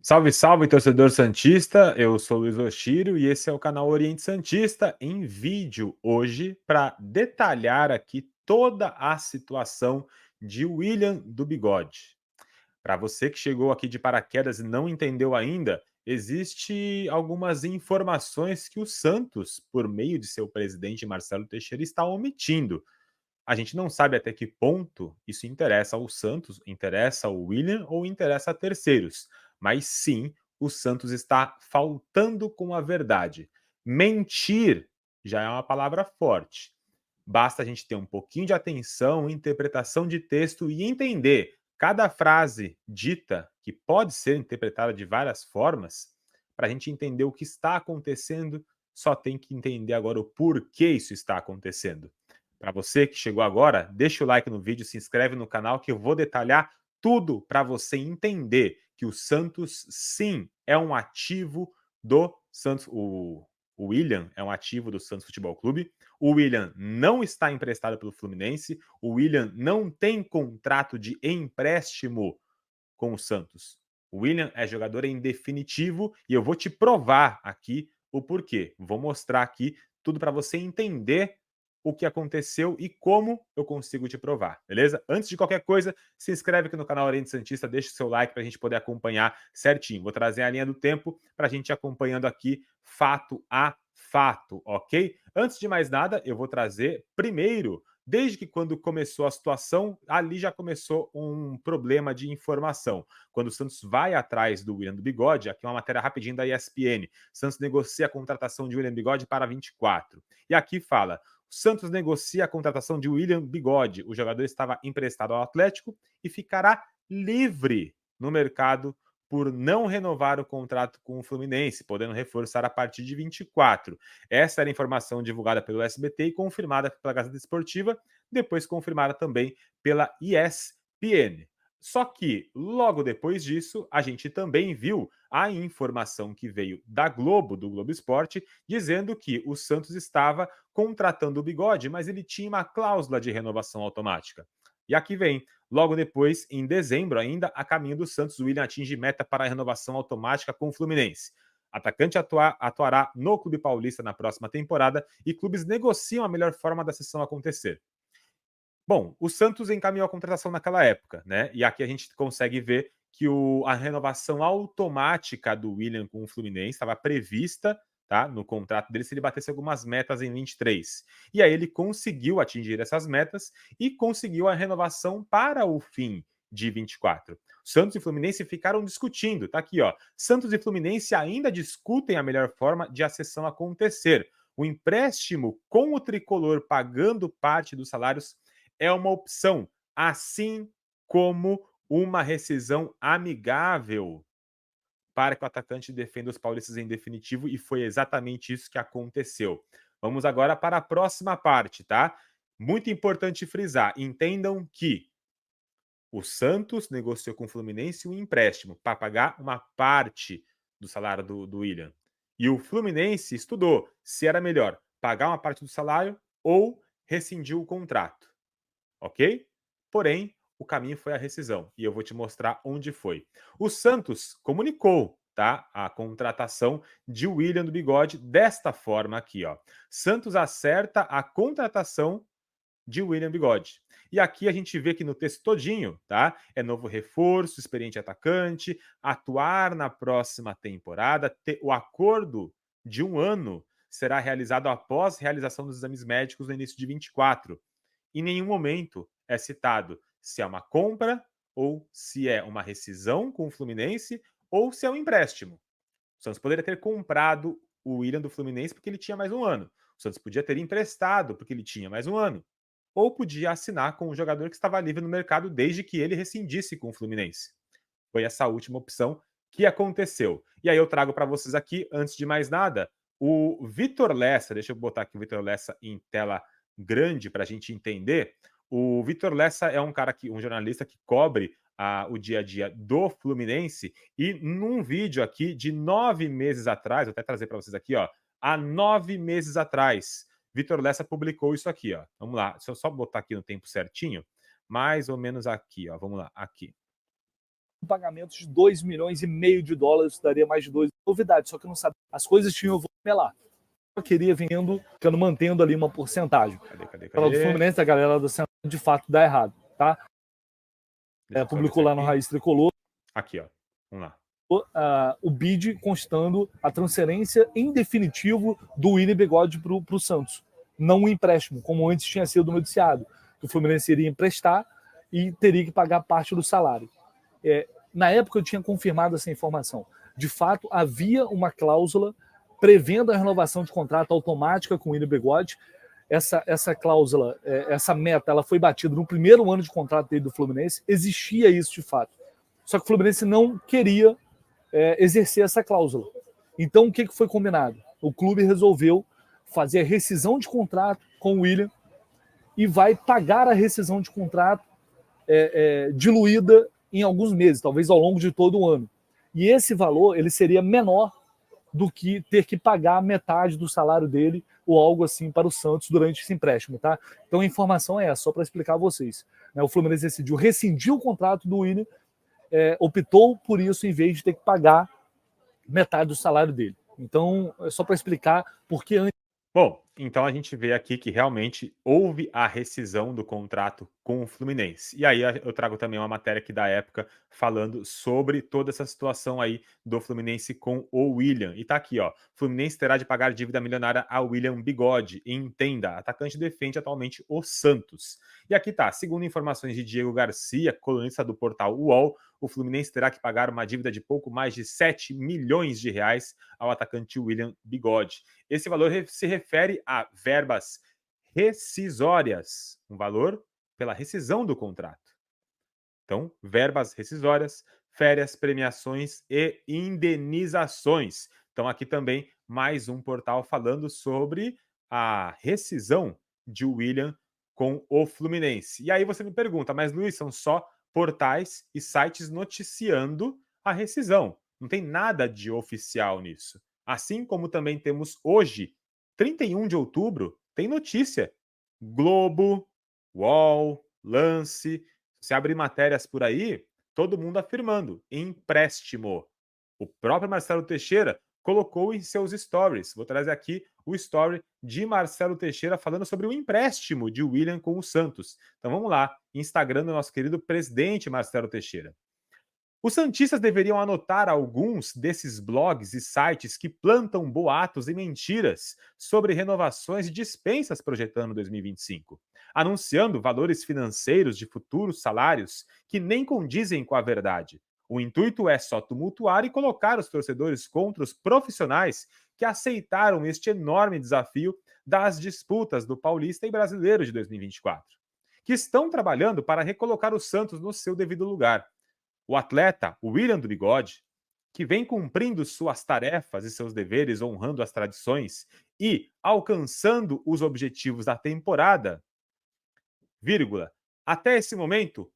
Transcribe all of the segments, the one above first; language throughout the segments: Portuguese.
Salve, salve, torcedor santista! Eu sou o Luiz Oshiro e esse é o canal Oriente Santista em vídeo hoje para detalhar aqui toda a situação de William do Bigode. Para você que chegou aqui de paraquedas e não entendeu ainda, existe algumas informações que o Santos, por meio de seu presidente Marcelo Teixeira, está omitindo. A gente não sabe até que ponto isso interessa ao Santos, interessa ao William ou interessa a terceiros. Mas sim, o Santos está faltando com a verdade. Mentir já é uma palavra forte. Basta a gente ter um pouquinho de atenção, interpretação de texto e entender cada frase dita, que pode ser interpretada de várias formas, para a gente entender o que está acontecendo, só tem que entender agora o porquê isso está acontecendo. Para você que chegou agora, deixa o like no vídeo, se inscreve no canal que eu vou detalhar tudo para você entender que o Santos, sim, é um ativo do Santos. O William é um ativo do Santos Futebol Clube. O William não está emprestado pelo Fluminense. O William não tem contrato de empréstimo com o Santos. O William é jogador em definitivo e eu vou te provar aqui o porquê. Vou mostrar aqui tudo para você entender o que aconteceu e como eu consigo te provar, beleza? Antes de qualquer coisa, se inscreve aqui no canal Oriente Santista, deixa o seu like para a gente poder acompanhar certinho. Vou trazer a linha do tempo para a gente ir acompanhando aqui fato a fato, ok? Antes de mais nada, eu vou trazer primeiro desde que quando começou a situação, ali já começou um problema de informação. Quando o Santos vai atrás do William do Bigode, aqui uma matéria rapidinho da ESPN, Santos negocia a contratação de William Bigode para 24. E aqui fala, o Santos negocia a contratação de William Bigode. O jogador estava emprestado ao Atlético e ficará livre no mercado por não renovar o contrato com o Fluminense, podendo reforçar a partir de 24. Essa era a informação divulgada pelo SBT e confirmada pela Gazeta Esportiva, depois confirmada também pela ESPN. Só que, logo depois disso, a gente também viu a informação que veio da Globo, do Globo Esporte, dizendo que o Santos estava contratando o Bigode, mas ele tinha uma cláusula de renovação automática. E aqui vem, logo depois, em dezembro ainda, a caminho do Santos, o William atinge meta para a renovação automática com o Fluminense. Atacante atuará no Clube Paulista na próxima temporada e clubes negociam a melhor forma da sessão acontecer. Bom, o Santos encaminhou a contratação naquela época, né? E aqui a gente consegue ver que a renovação automática do William com o Fluminense estava prevista, tá, no contrato dele se ele batesse algumas metas em 23. E aí ele conseguiu atingir essas metas e conseguiu a renovação para o fim de 24. Santos e Fluminense ficaram discutindo, tá aqui, ó. Santos e Fluminense ainda discutem a melhor forma de a cessão acontecer. O empréstimo com o tricolor pagando parte dos salários é uma opção, assim como uma rescisão amigável para que o atacante defenda os paulistas em definitivo, e foi exatamente isso que aconteceu. Vamos agora para a próxima parte, tá? Muito importante frisar, entendam que o Santos negociou com o Fluminense um empréstimo para pagar uma parte do salário do William. E o Fluminense estudou se era melhor pagar uma parte do salário ou rescindir o contrato, ok? Porém, o caminho foi a rescisão e eu vou te mostrar onde foi. O Santos comunicou, tá, a contratação de William do Bigode desta forma aqui, ó. Santos acerta a contratação de William Bigode. E aqui a gente vê que no texto todinho, tá? É novo reforço, experiente atacante, atuar na próxima temporada, o acordo de 1 ano será realizado após realização dos exames médicos no início de 24. Em nenhum momento é citado se é uma compra ou se é uma rescisão com o Fluminense ou se é um empréstimo. O Santos poderia ter comprado o William do Fluminense porque ele tinha mais 1 ano. O Santos podia ter emprestado porque ele tinha mais 1 ano. Ou podia assinar com um jogador que estava livre no mercado desde que ele rescindisse com o Fluminense. Foi essa última opção que aconteceu. E aí eu trago para vocês aqui, antes de mais nada, o Vitor Lessa. Deixa eu botar aqui o Vitor Lessa em tela grande para a gente entender. O Vitor Lessa é um cara que, um jornalista que cobre o dia a dia do Fluminense, e num vídeo aqui de 9 meses atrás, vou até trazer para vocês aqui, ó, há 9 meses atrás, Vitor Lessa publicou isso aqui, ó. Vamos lá, deixa eu só botar aqui no tempo certinho, mais ou menos aqui, ó. Vamos lá, aqui. pagamentos de 2,5 milhões de dólares, daria mais de 2. Novidade, só que eu não sabia. As coisas tinham lá. Eu queria vendendo, ficando mantendo ali uma porcentagem. Para do Fluminense, a galera do Centro, de fato, dá errado, tá? Publicou lá no Raiz Tricolor. Aqui, ó. Vamos lá. O bid constando a transferência em definitivo do William Bigode para o Santos. Não um empréstimo, como antes tinha sido noticiado. Que o Fluminense iria emprestar e teria que pagar parte do salário. Na época eu tinha confirmado essa informação. De fato, havia uma cláusula prevendo a renovação de contrato automática com o William Bigode. Essa cláusula, essa meta, ela foi batida no primeiro ano de contrato dele do Fluminense. Existia isso de fato. Só que o Fluminense não queria exercer essa cláusula. Então, o que foi combinado? O clube resolveu fazer a rescisão de contrato com o William e vai pagar a rescisão de contrato diluída em alguns meses, talvez ao longo de todo o ano. E esse valor ele seria menor do que ter que pagar metade do salário dele ou algo assim para o Santos durante esse empréstimo, tá? Então a informação é essa, só para explicar a vocês. O Fluminense decidiu rescindir o contrato do William, optou por isso em vez de ter que pagar metade do salário dele. Então, é só para explicar porque antes. Bom, então a gente vê aqui que realmente houve a rescisão do contrato com o Fluminense. E aí eu trago também uma matéria aqui da época falando sobre toda essa situação aí do Fluminense com o William. E tá aqui, ó. Fluminense terá de pagar dívida milionária a William Bigode. Entenda, atacante defende atualmente o Santos. E aqui tá, segundo informações de Diego Garcia, colunista do portal UOL, o Fluminense terá que pagar uma dívida de pouco mais de 7 milhões de reais ao atacante William Bigode. Esse valor se refere a verbas rescisórias, um valor pela rescisão do contrato. Então, verbas rescisórias, férias, premiações e indenizações. Então, aqui também mais um portal falando sobre a rescisão de William com o Fluminense. E aí você me pergunta, mas Luiz, são só portais e sites noticiando a rescisão. Não tem nada de oficial nisso. Assim como também temos hoje, 31 de outubro, tem notícia. Globo, UOL, Lance. Se abrir matérias por aí, todo mundo afirmando empréstimo. O próprio Marcelo Teixeira colocou em seus stories. Vou trazer aqui o story de Marcelo Teixeira falando sobre o empréstimo de William com o Santos. Então vamos lá, Instagram do nosso querido presidente Marcelo Teixeira. Os santistas deveriam anotar alguns desses blogs e sites que plantam boatos e mentiras sobre renovações e dispensas projetando 2025, anunciando valores financeiros de futuros salários que nem condizem com a verdade. O intuito é só tumultuar e colocar os torcedores contra os profissionais que aceitaram este enorme desafio das disputas do Paulista e Brasileiro de 2024, que estão trabalhando para recolocar o Santos no seu devido lugar. O atleta, o William do Bigode, que vem cumprindo suas tarefas e seus deveres, honrando as tradições e alcançando os objetivos da temporada, vírgula, até esse momento,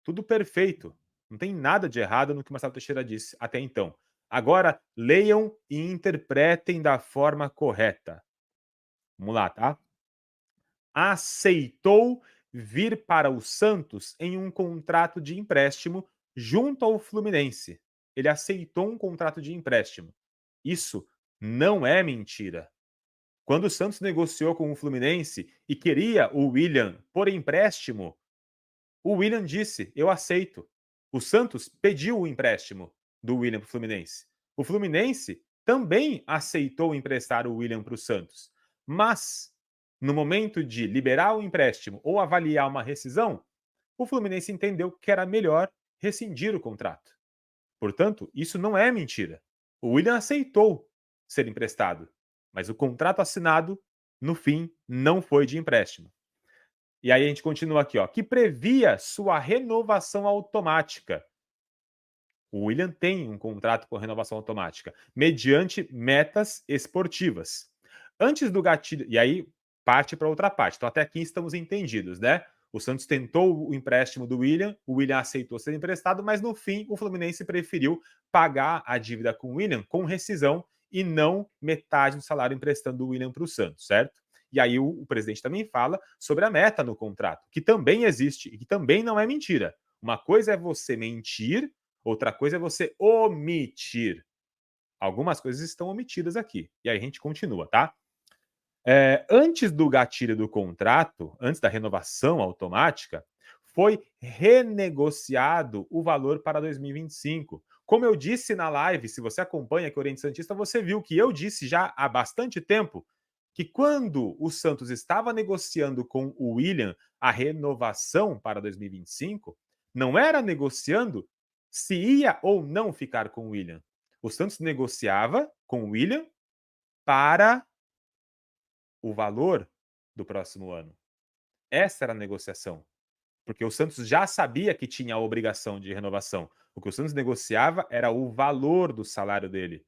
tudo perfeito. Não tem nada de errado no que Marcelo Teixeira disse até então. Agora, leiam e interpretem da forma correta. Vamos lá, tá? Aceitou vir para o Santos em um contrato de empréstimo junto ao Fluminense. Ele aceitou um contrato de empréstimo. Isso não é mentira. Quando o Santos negociou com o Fluminense e queria o William por empréstimo, o William disse: eu aceito. O Santos pediu o empréstimo do William para o Fluminense. O Fluminense também aceitou emprestar o William para o Santos. Mas, no momento de liberar o empréstimo ou avaliar uma rescisão, o Fluminense entendeu que era melhor rescindir o contrato. Portanto, isso não é mentira. O William aceitou ser emprestado, mas o contrato assinado, no fim, não foi de empréstimo. E aí a gente continua aqui, ó, que previa sua renovação automática. O William tem um contrato com renovação automática, mediante metas esportivas. Antes do gatilho, e aí parte para outra parte. Então até aqui estamos entendidos, né? O Santos tentou o empréstimo do William, o William aceitou ser emprestado, mas no fim o Fluminense preferiu pagar a dívida com o William com rescisão e não metade do salário emprestando o William para o Santos, certo? E aí o presidente também fala sobre a meta no contrato, que também existe e que também não é mentira. Uma coisa é você mentir, outra coisa é você omitir. Algumas coisas estão omitidas aqui. E aí a gente continua, tá? Antes do gatilho do contrato, antes da renovação automática, foi renegociado o valor para 2025. Como eu disse na live, se você acompanha aqui o Oriente Santista, você viu que eu disse já há bastante tempo que quando o Santos estava negociando com o William a renovação para 2025, não era negociando se ia ou não ficar com o William. O Santos negociava com o William para o valor do próximo ano. Essa era a negociação. Porque o Santos já sabia que tinha a obrigação de renovação. O que o Santos negociava era o valor do salário dele.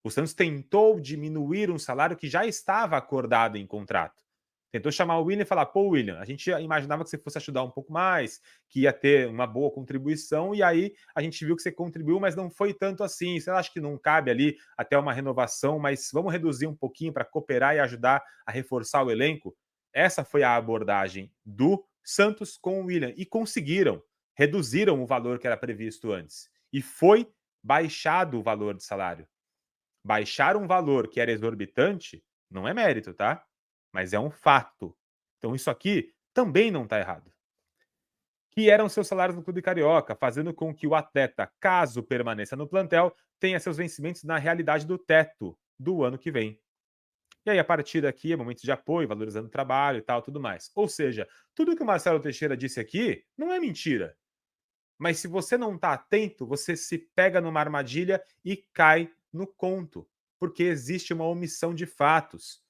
O Santos tentou diminuir um salário que já estava acordado em contrato. Tentou chamar o William e falar: pô, William, a gente imaginava que você fosse ajudar um pouco mais, que ia ter uma boa contribuição, e aí a gente viu que você contribuiu, mas não foi tanto assim. Você acha que não cabe ali até uma renovação, mas vamos reduzir um pouquinho para cooperar e ajudar a reforçar o elenco? Essa foi a abordagem do Santos com o William, e conseguiram. Reduziram o valor que era previsto antes. E foi baixado o valor de salário. Baixar um valor que era exorbitante não é mérito, tá? Mas é um fato. Então isso aqui também não está errado. Que eram seus salários no Clube Carioca, fazendo com que o atleta, caso permaneça no plantel, tenha seus vencimentos na realidade do teto do ano que vem. E aí, a partir daqui, é momento de apoio, valorizando o trabalho e tal, tudo mais. Ou seja, tudo que o Marcelo Teixeira disse aqui não é mentira. Mas se você não está atento, você se pega numa armadilha e cai no conto, porque existe uma omissão de fatos.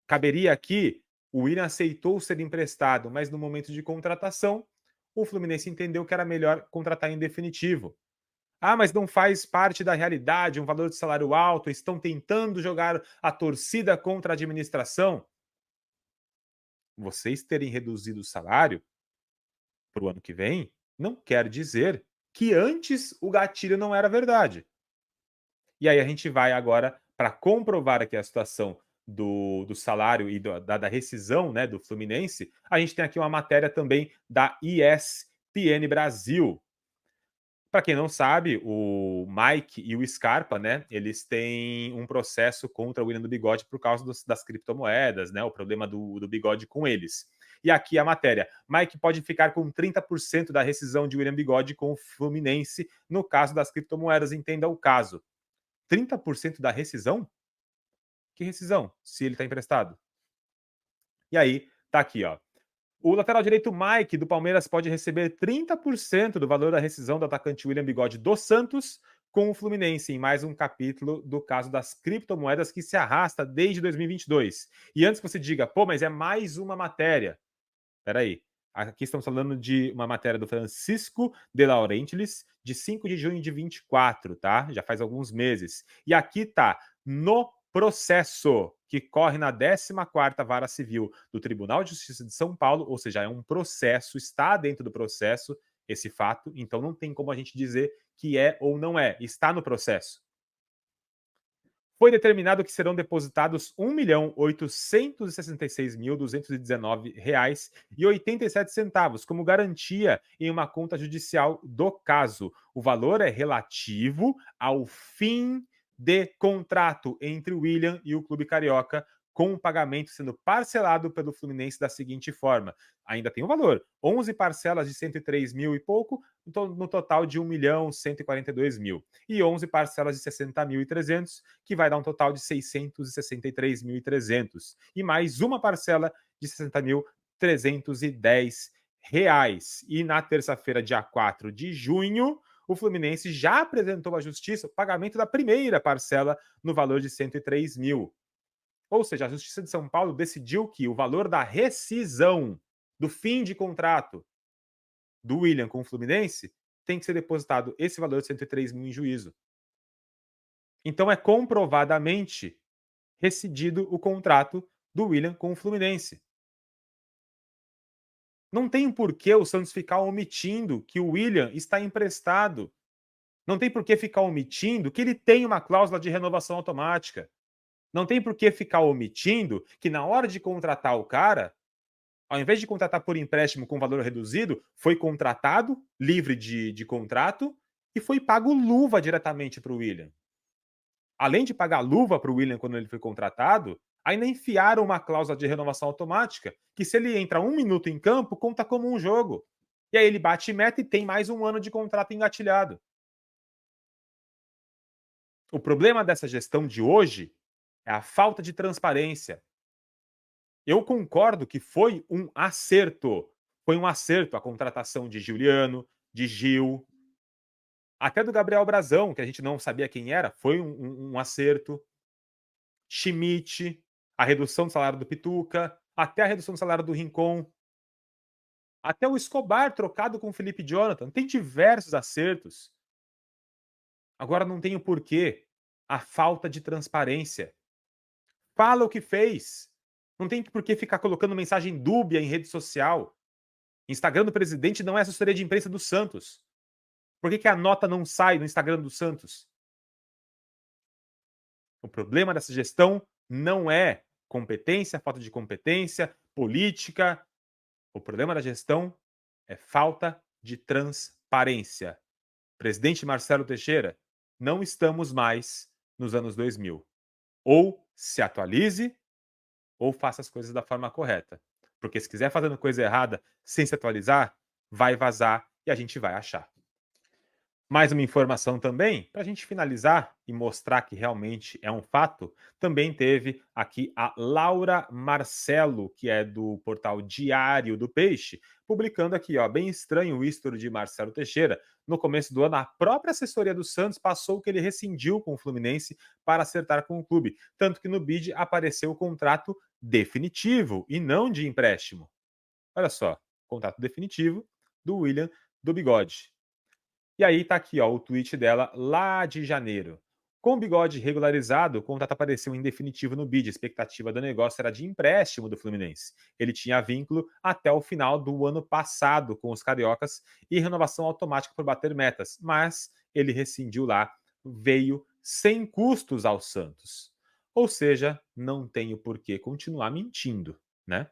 Caberia aqui, o William aceitou ser emprestado, mas no momento de contratação, o Fluminense entendeu que era melhor contratar em definitivo. Ah, mas não faz parte da realidade, um valor de salário alto, estão tentando jogar a torcida contra a administração. Vocês terem reduzido o salário para o ano que vem não quer dizer que antes o gatilho não era verdade. E aí a gente vai agora para comprovar aqui a situação do salário e da rescisão, né, do Fluminense. A gente tem aqui uma matéria também da ESPN Brasil. Para quem não sabe, o Mike e o Scarpa, né, eles têm um processo contra o William do Bigode por causa das criptomoedas, né, o problema do Bigode com eles. E aqui a matéria: Mike pode ficar com 30% da rescisão de William Bigode com o Fluminense no caso das criptomoedas. Entenda o caso. 30% da rescisão? Que rescisão? Se ele está emprestado. E aí, tá aqui, ó. O lateral direito Mike, do Palmeiras, pode receber 30% do valor da rescisão do atacante William Bigode do Santos com o Fluminense, em mais um capítulo do caso das criptomoedas que se arrasta desde 2022. E antes que você diga, pô, mas é mais uma matéria. Peraí. Aqui estamos falando de uma matéria do Francisco de Laurentiis, de 5 de junho de 24, tá? Já faz alguns meses. E aqui tá, no processo que corre na 14ª Vara Civil do Tribunal de Justiça de São Paulo, ou seja, é um processo, está dentro do processo esse fato, então não tem como a gente dizer que é ou não é, está no processo. Foi determinado que serão depositados R$ 1.866.219,87 como garantia em uma conta judicial do caso. O valor é relativo ao fim de contrato entre o William e o Clube Carioca, com o pagamento sendo parcelado pelo Fluminense da seguinte forma. Ainda tem o valor, 11 parcelas de 103 mil e pouco, no total de 1.142.000. E 11 parcelas de 60.300, que vai dar um total de 663.300. E mais uma parcela de 60.310 reais. E na terça-feira, dia 4 de junho, o Fluminense já apresentou à Justiça o pagamento da primeira parcela no valor de 103 mil. Ou seja, a Justiça de São Paulo decidiu que o valor da rescisão do fim de contrato do William com o Fluminense tem que ser depositado esse valor de 103 mil em juízo. Então é comprovadamente rescindido o contrato do William com o Fluminense. Não tem por que o Santos ficar omitindo que o William está emprestado. Não tem por que ficar omitindo que ele tem uma cláusula de renovação automática. Não tem por que ficar omitindo que na hora de contratar o cara, ao invés de contratar por empréstimo com valor reduzido, foi contratado, livre de contrato, e foi pago luva diretamente para o Willian. Além de pagar luva para o Willian quando ele foi contratado, ainda enfiaram uma cláusula de renovação automática, que se ele entra 1 minuto em campo, conta como um jogo. E aí ele bate meta e tem mais 1 ano de contrato engatilhado. O problema dessa gestão de hoje é a falta de transparência. Eu concordo que foi um acerto. Foi um acerto a contratação de Giuliano, de Gil, até do Gabriel Brazão, que a gente não sabia quem era, foi um acerto. Schmidt, a redução do salário do Pituca, até a redução do salário do Rincon, até o Escobar trocado com o Felipe Jonathan. Tem diversos acertos. Agora não tem o porquê. A falta de transparência. Fala o que fez. Não tem por que ficar colocando mensagem dúbia em rede social. Instagram do presidente não é assessoria de imprensa do Santos. Por que a nota não sai no Instagram do Santos? O problema dessa gestão não é competência, falta de competência, política. O problema da gestão é falta de transparência. Presidente Marcelo Teixeira, não estamos mais nos anos 2000. Ou se atualize, ou faça as coisas da forma correta. Porque se quiser fazendo coisa errada sem se atualizar, vai vazar e a gente vai achar. Mais uma informação também, para a gente finalizar e mostrar que realmente é um fato, também teve aqui a Laura Marcelo, que é do portal Diário do Peixe, publicando aqui, ó, bem estranho o history de Marcelo Teixeira. No começo do ano, a própria assessoria do Santos passou que ele rescindiu com o Fluminense para acertar com o clube, tanto que no bid apareceu o contrato definitivo e não de empréstimo. Olha só, contrato definitivo do Willian do Bigode. E aí tá aqui, ó, o tweet dela lá de janeiro. Com o Bigode regularizado, o contrato apareceu em definitivo no bid. A expectativa do negócio era de empréstimo do Fluminense. Ele tinha vínculo até o final do ano passado com os cariocas e renovação automática por bater metas, mas ele rescindiu lá, veio sem custos ao Santos. Ou seja, não tenho por que continuar mentindo, né?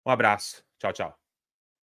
Um abraço. Tchau, tchau.